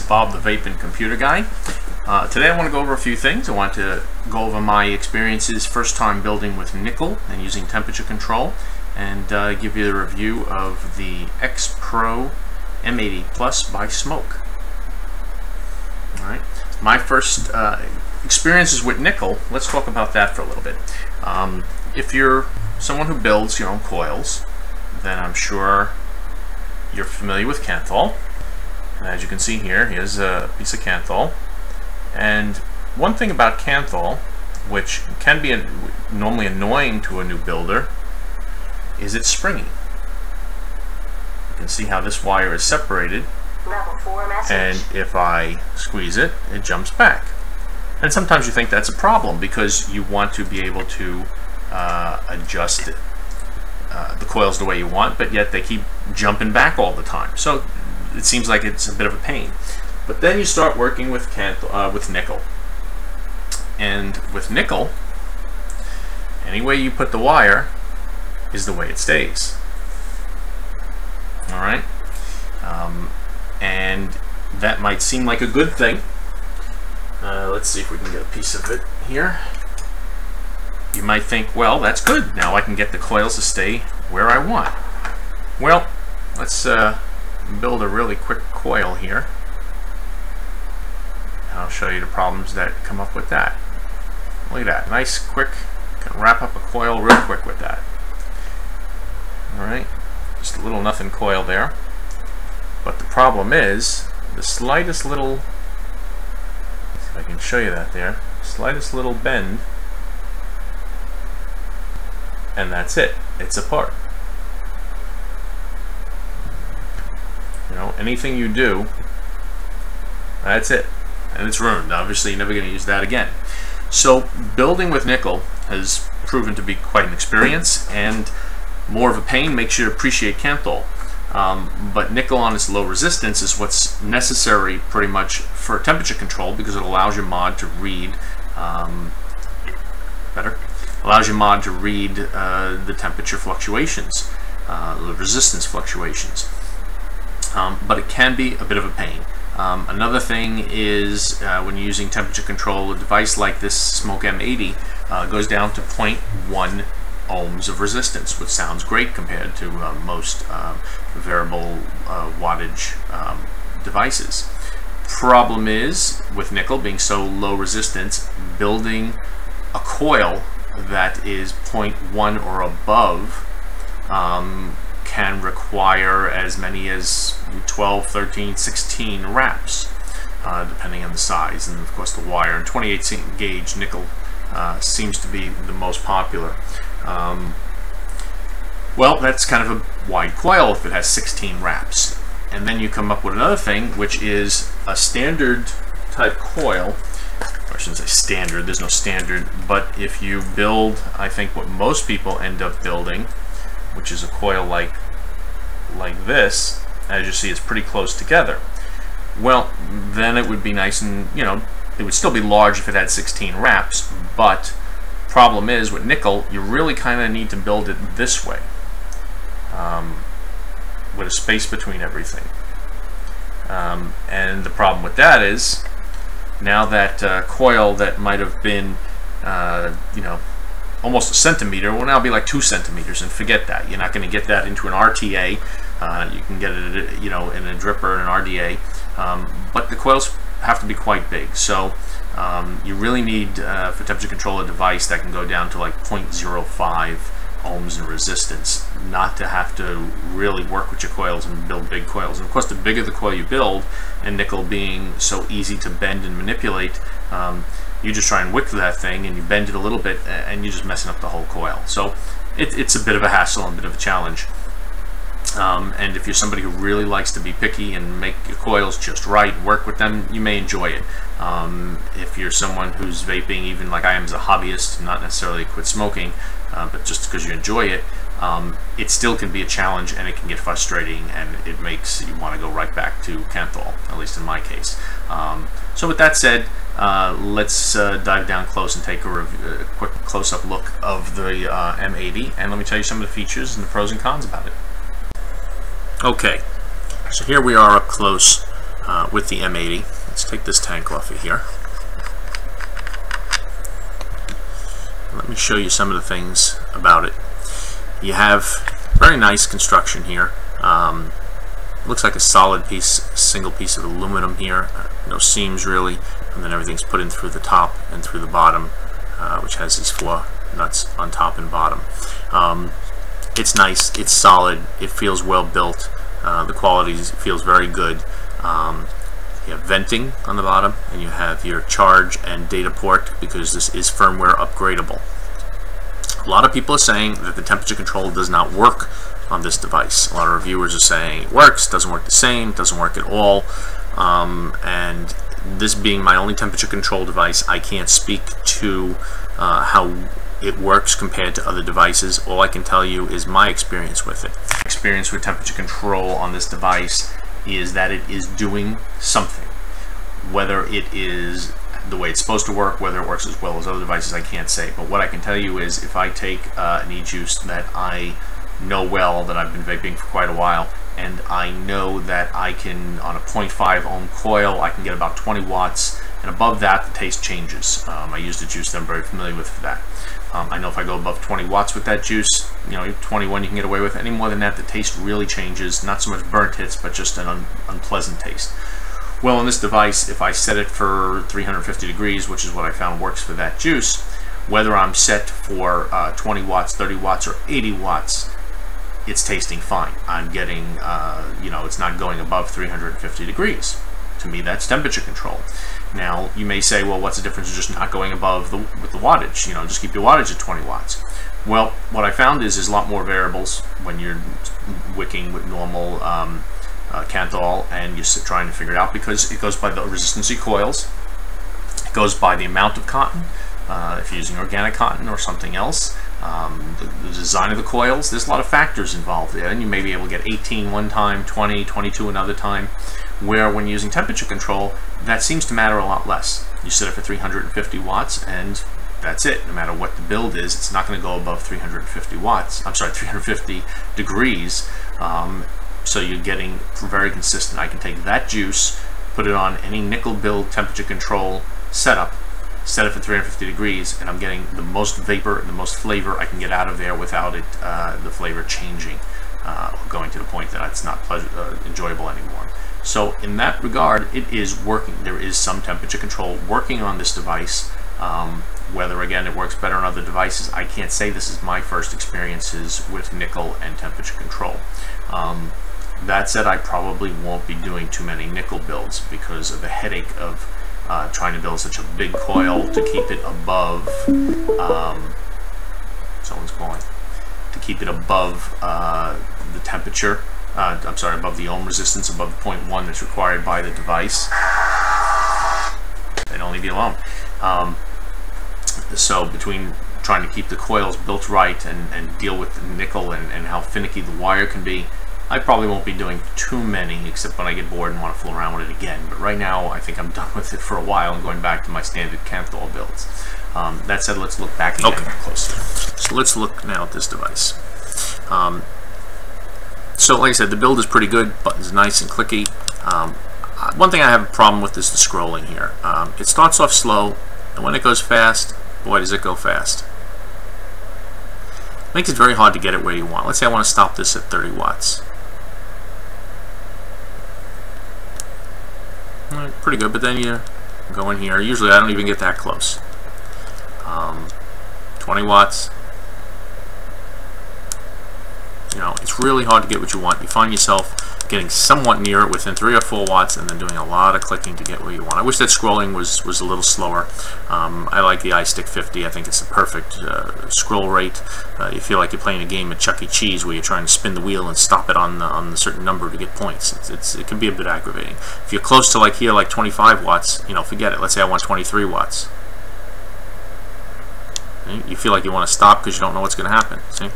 Bob the Vape and Computer Guy. Today I want to go over a few things. I want to go over my experiences first time building with nickel and using temperature control, and give you a review of the XPro M80 Plus by Smok. Alright, my first experiences with nickel, let's talk about that for a little bit. If you're someone who builds your own coils, then I'm sure you're familiar with Kanthal. And as you can see here, here's a piece of Kanthal. And one thing about Kanthal, which can be normally annoying to a new builder, is it's springy. You can see how this wire is separated, and if I squeeze it, it jumps back. And sometimes you think that's a problem because you want to be able to adjust the coils the way you want, but yet they keep jumping back all the time. So it seems like it's a bit of a pain. But then you start working with nickel. And with nickel, any way you put the wire is the way it stays. Alright? And that might seem like a good thing. Let's see if we can get a piece of it here. You might think, well, that's good. Now I can get the coils to stay where I want. Well, let's build a really quick coil here. I'll show you the problems that come up with that. Look at that. Nice, quick. Can wrap up a coil real quick with that. Alright. Just a little nothing coil there. But the problem is, the slightest little, see if I can show you that there, slightest little bend, and that's it. It's apart. You know, anything you do, that's it. And it's ruined. Obviously, you're never going to use that again. So, building with nickel has proven to be quite an experience, and more of a pain makes you appreciate Kanthal. But nickel on its low resistance is what's necessary pretty much for temperature control, because it allows your mod to read the temperature fluctuations, the resistance fluctuations. But it can be a bit of a pain. Another thing is when you're using temperature control, a device like this Smok M80 goes down to 0.1 ohms of resistance, which sounds great compared to most variable wattage devices. Problem is, with nickel being so low resistance, building a coil that is 0.1 or above can require as many as 12, 13, 16 wraps, depending on the size and of course the wire. And 28 gauge nickel seems to be the most popular. Well, that's kind of a wide coil if it has 16 wraps. And then you come up with another thing, which is a standard type coil. I shouldn't say standard, there's no standard, but if you build, I think what most people end up building, which is a coil like this, as you see, it's pretty close together. Well, then it would be nice, and you know, it would still be large if it had 16 wraps, but problem is with nickel, you really kind of need to build it this way, with a space between everything. And the problem with that is, now that coil that might have been, you know, almost a centimeter will now be like 2 centimeters, and forget that. You're not going to get that into an RTA. You can get it, you know, in a dripper and an RDA, but the coils have to be quite big. So you really need, for temperature control, a device that can go down to like 0.05 ohms in resistance, not to have to really work with your coils and build big coils. And of course, the bigger the coil you build, and nickel being so easy to bend and manipulate, you just try and wick that thing and you bend it a little bit and you're just messing up the whole coil. So it's a bit of a hassle and a bit of a challenge. And if you're somebody who really likes to be picky and make your coils just right, work with them, you may enjoy it. If you're someone who's vaping, even like I am as a hobbyist, not necessarily quit smoking, but just because you enjoy it, it still can be a challenge, and it can get frustrating, and it makes you want to go right back to Kanthal, at least in my case. So with that said, let's dive down close and take a quick close-up look of the M80, and let me tell you some of the features and the pros and cons about it. Okay, so here we are up close with the M80. Let's take this tank off of here. Let me show you some of the things about it. You have very nice construction here. Looks like a solid piece, single piece of aluminum here, no seams really, and then everything's put in through the top and through the bottom, which has these 4 nuts on top and bottom. It's nice, it's solid, it feels well built, the quality feels very good. You have venting on the bottom, and you have your charge and data port, because this is firmware upgradable. A lot of people are saying that the temperature control does not work on this device. A lot of reviewers are saying it works, doesn't work the same, doesn't work at all. And this being my only temperature control device, I can't speak to how it works compared to other devices. All I can tell you is my experience with it. Experience with temperature control on this device is that it is doing something. Whether it is the way it's supposed to work, whether it works as well as other devices, I can't say. But what I can tell you is if I take an e-juice that I know well, that I've been vaping for quite a while, and I know that I can, on a 0.5 ohm coil, I can get about 20 watts, and above that the taste changes. I used a juice that I'm very familiar with for that. I know if I go above 20 watts with that juice, 21 you can get away with. Any more than that, the taste really changes. Not so much burnt hits, but just an unpleasant taste. Well, on this device, if I set it for 350 degrees, which is what I found works for that juice, whether I'm set for 20 watts, 30 watts, or 80 watts, it's tasting fine. I'm getting, it's not going above 350 degrees. To me, that's temperature control. Now, you may say, well, what's the difference of just not going above with the wattage? Just keep your wattage at 20 watts. Well, what I found is there's a lot more variables when you're wicking with normal Kanthal, and you're trying to figure it out, because it goes by the resistance of coils, it goes by the amount of cotton, if you're using organic cotton or something else, the design of the coils. There's a lot of factors involved there, and you may be able to get 18 one time, 20, 22 another time, where when using temperature control, that seems to matter a lot less. You set it for 350 watts, and that's it. No matter what the build is, it's not going to go above 350 watts. I'm sorry, 350 degrees. So you're getting very consistent. I can take that juice, put it on any nickel build temperature control setup, set it for 350 degrees, and I'm getting the most vapor and the most flavor I can get out of there without it, the flavor changing, going to the point that it's not enjoyable anymore. So in that regard, it is working. There is some temperature control working on this device. Whether, again, it works better on other devices, I can't say. This is my first experiences with nickel and temperature control. That said, I probably won't be doing too many nickel builds because of the headache of trying to build such a big coil to keep it above, someone's calling, to keep it above the temperature, I'm sorry, above the ohm resistance, above the 0.1 that's required by the device. And only be alone. So between trying to keep the coils built right and deal with the nickel and how finicky the wire can be, I probably won't be doing too many, except when I get bored and want to fool around with it again. But right now, I think I'm done with it for a while and going back to my standard Kanthal builds. That said, let's look back again closer. So let's look now at this device. So like I said, the build is pretty good. Buttons nice and clicky. One thing I have a problem with is the scrolling here. It starts off slow, and when it goes fast, boy does it go fast. It makes it very hard to get it where you want. Let's say I want to stop this at 30 watts. Pretty good, but then you go in here. Usually I don't even get that close. 20 watts. It's really hard to get what you want. You find yourself getting somewhat near it within 3 or 4 watts and then doing a lot of clicking to get where you want. I wish that scrolling was a little slower. I like the iStick 50. I think it's the perfect scroll rate. You feel like you're playing a game at Chuck E. Cheese where you're trying to spin the wheel and stop it on the certain number to get points. It can be a bit aggravating. If you're close to like 25 watts, forget it. Let's say I want 23 watts. You feel like you want to stop because you don't know what's going to happen. See?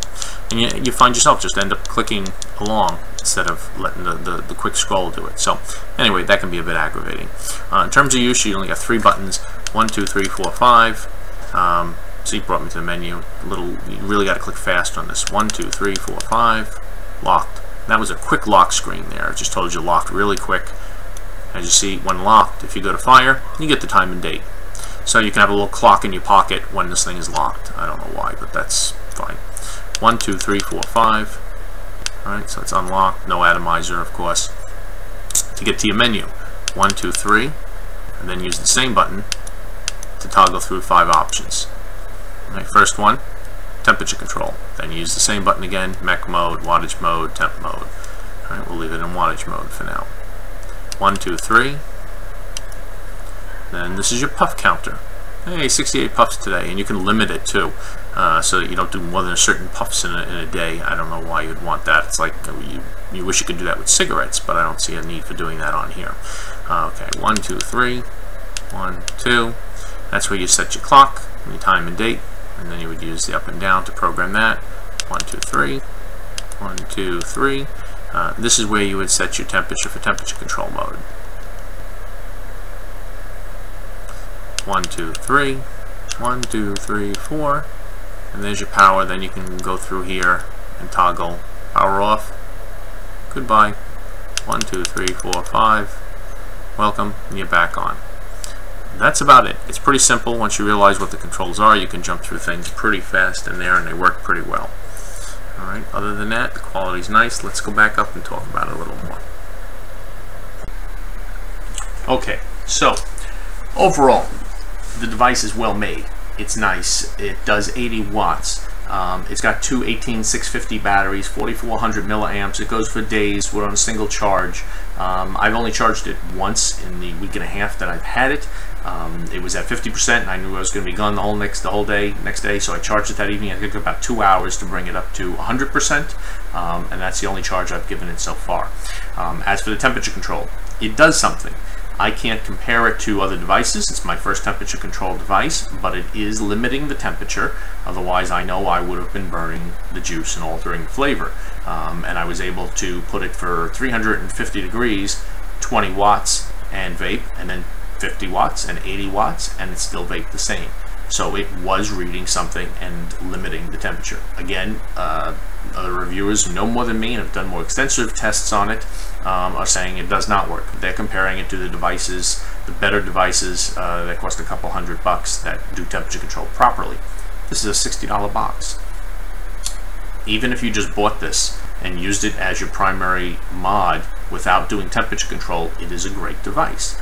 And you find yourself just end up clicking along instead of letting the quick scroll do it. So anyway, that can be a bit aggravating. In terms of use, you only got 3 buttons: 1, 2, 3, 4, 5. So you brought me to the menu. You really got to click fast on this. 1, 2, 3, 4, 5. Locked. That was a quick lock screen there. It just told you locked really quick. As you see, when locked, if you go to fire, you get the time and date. So you can have a little clock in your pocket when this thing is locked. I don't know why, but that's fine. 1, 2, 3, 4, 5. Alright, so it's unlocked. No atomizer, of course. To get to your menu, 1, 2, 3, and then use the same button to toggle through 5 options. Alright, first one, temperature control. Then use the same button again, mech mode, wattage mode, temp mode. Alright, we'll leave it in wattage mode for now. 1, 2, 3. Then this is your puff counter. Hey, 68 puffs today, and you can limit it too, so that you don't do more than a certain puffs in a day. I don't know why you'd want that. It's like you wish you could do that with cigarettes, but I don't see a need for doing that on here. Okay, 1, 2, 3, 1, 2. That's where you set your clock, your time and date, and then you would use the up and down to program that. 1, 2, 3, 1, 2, 3. This is where you would set your temperature for temperature control mode. 1, 2, 3, 1, 2, 3, 4, and there's your power. Then you can go through here and toggle power off, goodbye, 1, 2, 3, 4, 5, welcome, and you're back on. That's about it. It's pretty simple. Once you realize what the controls are, you can jump through things pretty fast in there, and they work pretty well. Alright, other than that, the quality's nice. Let's go back up and talk about it a little more. Okay, so overall, the device is well made. It's nice. It does 80 watts. It's got two 18650 batteries, 4400 milliamps. It goes for days. We're on a single charge. I've only charged it once in the week and a half that I've had it. It was at 50%, and I knew I was going to be gone the whole next day, so I charged it that evening. It took about 2 hours to bring it up to 100%, and that's the only charge I've given it so far. As for the temperature control, it does something. I can't compare it to other devices. It's my first temperature control device, but it is limiting the temperature. Otherwise, I know I would have been burning the juice and altering the flavor. And I was able to put it for 350 degrees, 20 watts, and vape, and then 50 watts and 80 watts, and it still vaped the same. So it was reading something and limiting the temperature. Again, other reviewers who know more than me and have done more extensive tests on it are saying it does not work. They're comparing it to the devices, the better devices that cost a couple $100 that do temperature control properly. This is a $60 box. Even if you just bought this and used it as your primary mod without doing temperature control, it is a great device.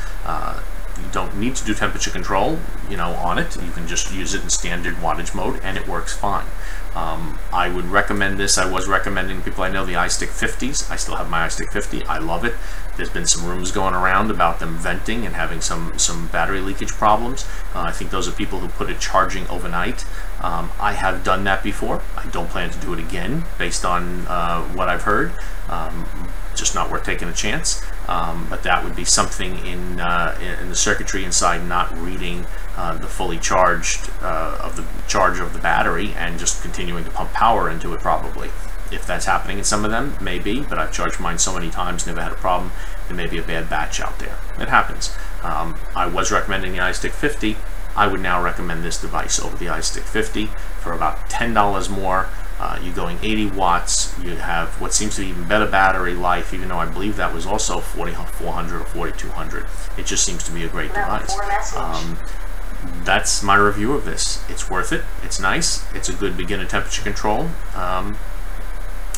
You don't need to do temperature control, on it. You can just use it in standard wattage mode, and it works fine. I would recommend this. I was recommending people I know the iStick 50s. I still have my iStick 50. I love it. There's been some rumors going around about them venting and having some battery leakage problems. I think those are people who put it charging overnight. I have done that before. I don't plan to do it again based on what I've heard. Just not worth taking a chance. But that would be something in the circuitry inside not reading the fully charged of the battery and just continuing to pump power into it probably. If that's happening in some of them, maybe, but I've charged mine so many times, never had a problem. There may be a bad batch out there. It happens. I was recommending the iStick 50. I would now recommend this device over the iStick 50 for about $10 more. You're going 80 watts. You have what seems to be even better battery life, even though I believe that was also 4400 or 4200. It just seems to be a great device. That's my review of this. It's worth it. It's nice. It's a good beginner temperature control.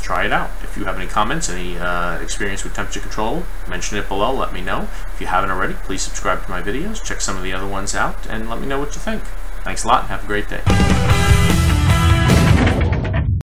Try it out. If you have any comments, any experience with temperature control, mention it below. Let me know. If you haven't already, please subscribe to my videos. Check some of the other ones out and let me know what you think. Thanks a lot and have a great day.